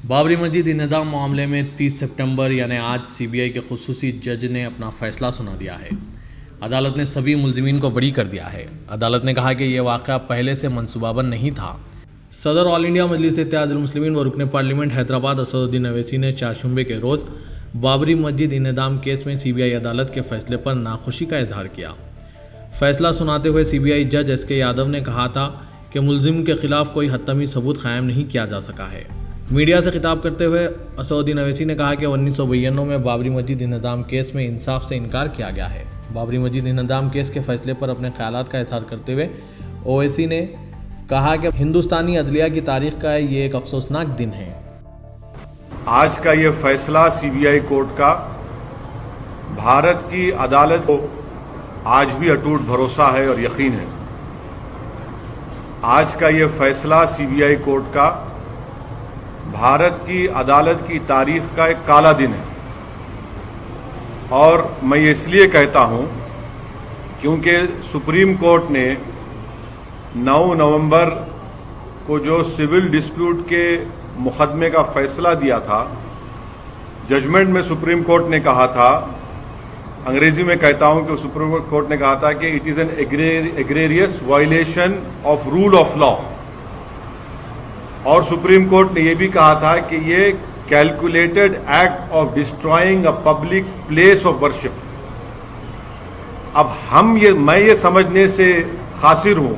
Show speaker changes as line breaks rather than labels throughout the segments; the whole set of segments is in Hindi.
बाबरी मस्जिद इंहदाम मामले में 30 सितंबर यानी आज सीबीआई के खुसूसी जज ने अपना फैसला सुना दिया है। अदालत ने सभी मुलजिमीन को बरी कर दिया है। अदालत ने कहा कि यह वाक़या पहले से मंसूबाबंद नहीं था। सदर ऑल इंडिया मजलिस इत्तेहादुल मुस्लिमीन व रुकन पार्लियामेंट हैदराबाद असदुद्दीन अवैसी ने चारशंबे के रोज़ बाबरी मस्जिद इंहदाम केस में सीबीआई अदालत के फैसले पर नाखुशी का इजहार किया। फैसला सुनाते हुए सीबीआई जज एसके यादव ने कहा था कि मुलजिम के खिलाफ कोई हतमी सबूत कायम नहीं किया जा सका है। मीडिया से खिताब करते हुए असदुद्दीन अवैसी ने कहा कि 1992 में बाबरी मस्जिद इंहदाम केस में इंसाफ से इनकार किया गया है। बाबरी मस्जिद इंहदाम केस के फैसले पर अपने ख्यालात का इजहार करते हुए ओवैसी ने कहा कि हिंदुस्तानी अदलिया की तारीख का ये एक अफसोसनाक दिन है।
आज का ये फैसला सीबीआई कोर्ट का भारत की अदालत को आज भी अटूट भरोसा है और यकीन है। आज का ये फैसला सीबीआई कोर्ट का भारत की अदालत की तारीख का एक काला दिन है और मैं ये इसलिए कहता हूं क्योंकि सुप्रीम कोर्ट ने 9 नवंबर को जो सिविल डिस्प्यूट के मुकदमे का फैसला दिया था, जजमेंट में सुप्रीम कोर्ट ने कहा था, अंग्रेजी में कहता हूं कि सुप्रीम कोर्ट ने कहा था कि it is an egregious violation of rule of law. और सुप्रीम कोर्ट ने यह भी कहा था कि ये calculated act of destroying a public place of worship. अब मैं ये समझने से कासिर हूं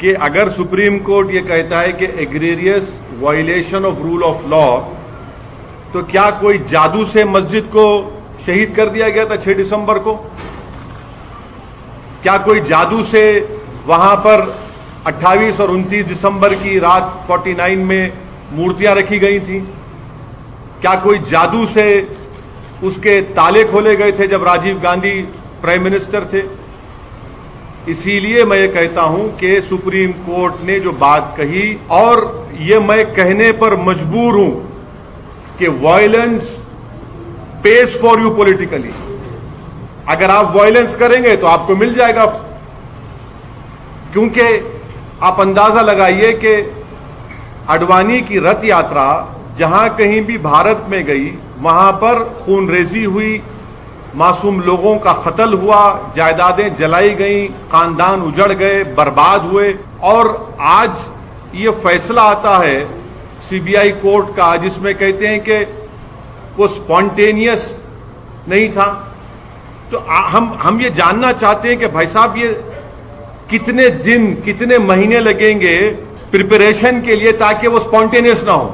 कि अगर सुप्रीम कोर्ट ये कहता है कि egregious violation of rule of law, तो क्या कोई जादू से मस्जिद को शहीद कर दिया गया था 6 दिसंबर को? क्या कोई जादू से वहां पर 28 और 29 दिसंबर की रात 49 में मूर्तियां रखी गई थी? क्या कोई जादू से उसके ताले खोले गए थे जब राजीव गांधी प्राइम मिनिस्टर थे? इसीलिए मैं ये कहता हूं कि सुप्रीम कोर्ट ने जो बात कही, और ये मैं कहने पर मजबूर हूं कि violence page for you politically. अगर आप वायलेंस करेंगे तो आपको मिल जाएगा, क्योंकि आप अंदाजा लगाइए कि अडवाणी की रथ यात्रा जहां कहीं भी भारत में गई, वहां पर खूनरेजी हुई, मासूम लोगों का कत्ल हुआ, जायदादें जलाई गईं, खानदान उजड़ गए, बर्बाद हुए। और आज ये फैसला आता है सीबीआई कोर्ट का जिसमें कहते हैं कि वो स्पॉन्टेनियस नहीं था। तो हम ये जानना चाहते हैं कि भाई साहब, ये कितने दिन, कितने महीने लगेंगे प्रिपरेशन के लिए ताकि वो स्पॉन्टेनियस ना हो?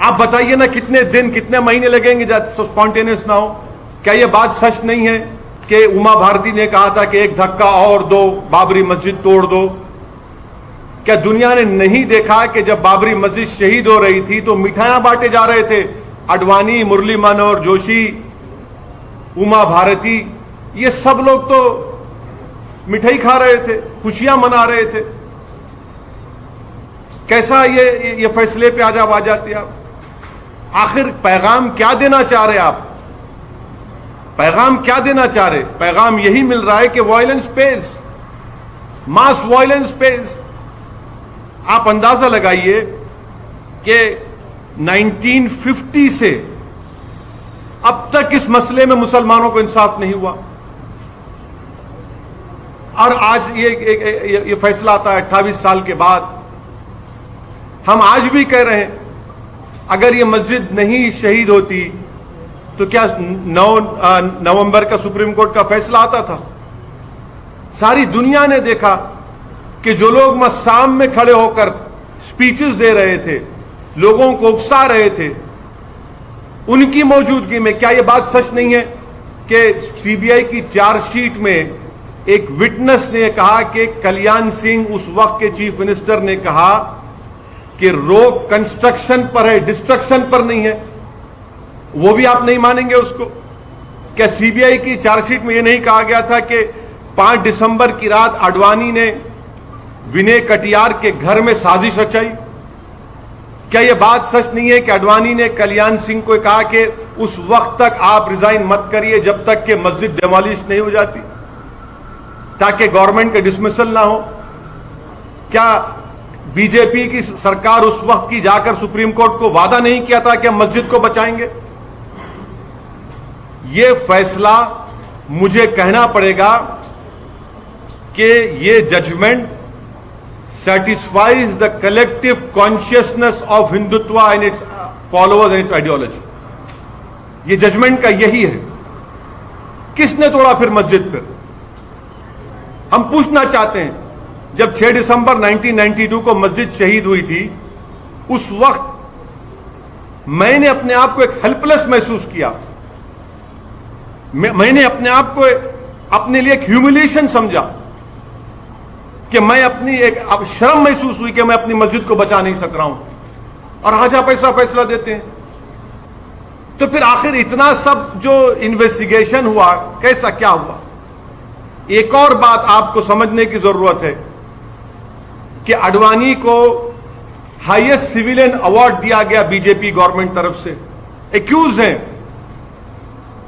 आप बताइए ना, कितने दिन, कितने महीने लगेंगे स्पॉन्टेनियस ना हो? क्या ये बात सच नहीं है कि उमा भारती ने कहा था कि एक धक्का और दो, बाबरी मस्जिद तोड़ दो? क्या दुनिया ने नहीं देखा कि जब बाबरी मस्जिद शहीद हो रही थी तो मिठाइयां बांटे जा रहे थे? अडवाणी, मुरली मनोहर जोशी, उमा भारती, ये सब लोग तो मिठाई खा रहे थे, खुशियां मना रहे थे। कैसा ये फैसले पे आज आ जाते आप? आखिर पैगाम क्या देना चाह रहे आप? पैगाम क्या देना चाह रहे? पैगाम यही मिल रहा है कि वायलेंस पेज, मास वायलेंस पेज। आप अंदाजा लगाइए कि 1950 से अब तक इस मसले में मुसलमानों को इंसाफ नहीं हुआ, और आज ये फैसला आता है 28 साल के बाद। हम आज भी कह रहे हैं, अगर ये मस्जिद नहीं शहीद होती तो क्या 9 नवंबर का सुप्रीम कोर्ट का फैसला आता था? सारी दुनिया ने देखा कि जो लोग मस्साम में खड़े होकर स्पीचेस दे रहे थे, लोगों को उकसा रहे थे, उनकी मौजूदगी में क्या यह बात सच नहीं है कि सीबीआई की चार्जशीट में एक विटनेस ने कहा कि कल्याण सिंह, उस वक्त के चीफ मिनिस्टर, ने कहा कि रोक कंस्ट्रक्शन पर है, डिस्ट्रक्शन पर नहीं है? वो भी आप नहीं मानेंगे उसको? क्या सीबीआई की चार्जशीट में यह नहीं कहा गया था कि 5 दिसंबर की रात अडवाणी ने विनय कटियार के घर में साजिश रचाई? क्या यह बात सच नहीं है कि अडवाणी ने कल्याण सिंह को कहा कि उस वक्त तक आप रिजाइन मत करिए जब तक कि मस्जिद डेमोलिश नहीं हो जाती, ताकि गवर्नमेंट का डिसमिसल ना हो? क्या बीजेपी की सरकार उस वक्त की जाकर सुप्रीम कोर्ट को वादा नहीं किया था कि हम मस्जिद को बचाएंगे? यह फैसला मुझे कहना पड़ेगा कि यह judgement satisfies the collective consciousness of Hindutva and its followers and its ideology. ये जजमेंट का यही है। किसने तोड़ा फिर मस्जिद? पर हम पूछना चाहते हैं, जब 6 दिसंबर 1992 को मस्जिद शहीद हुई थी, उस वक्त मैंने अपने आप को एक हेल्पलेस महसूस किया। मैंने अपने आप को अपने लिए एक ह्यूमिलिएशन समझा कि मैं अपनी एक शर्म महसूस हुई कि मैं अपनी मस्जिद को बचा नहीं सक रहा हूं, और आज आप ऐसा फैसला देते हैं। तो फिर आखिर इतना सब जो इन्वेस्टिगेशन हुआ, कैसा क्या हुआ? एक और बात आपको समझने की जरूरत है कि आडवाणी को हाईएस्ट सिविलियन अवार्ड दिया गया बीजेपी गवर्नमेंट तरफ से, एक्यूज हैं।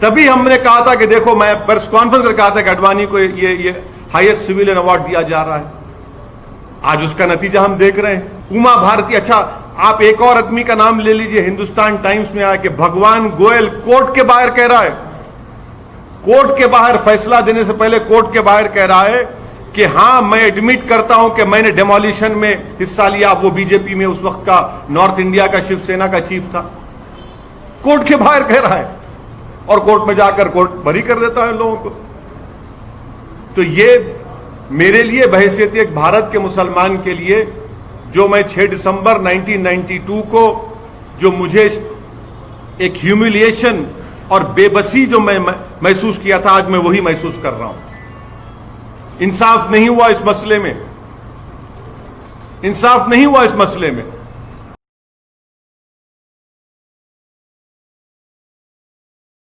तभी हमने कहा था कि देखो, मैं प्रेस कॉन्फ्रेंस में कहा था कि आडवाणी को ये हाईएस्ट सिविलियन अवार्ड दिया जा रहा है। आज उसका नतीजा हम देख रहे हैं। उमा भारती, अच्छा आप एक और आदमी का नाम ले लीजिए, हिंदुस्तान टाइम्स में आया कि भगवान गोयल कोर्ट के बाहर कह रहा है, कोर्ट के बाहर फैसला देने से पहले कोर्ट के बाहर कह रहा है कि हां, मैं एडमिट करता हूं कि मैंने डेमोलिशन में हिस्सा लिया। वो बीजेपी में उस वक्त का नॉर्थ इंडिया का शिवसेना का चीफ था, कोर्ट के बाहर कह रहा है, और कोर्ट में जाकर कोर्ट बरी कर देता है लोगों को। तो ये मेरे लिए बहैसियत एक भारत के मुसलमान के लिए, जो मैं 6 दिसंबर 1992 को जो मुझे एक ह्यूमिलिएशन और बेबसी जो मैं महसूस किया था, आज मैं वही महसूस कर रहा हूं। इंसाफ नहीं हुआ इस मसले में, इंसाफ नहीं हुआ इस मसले में।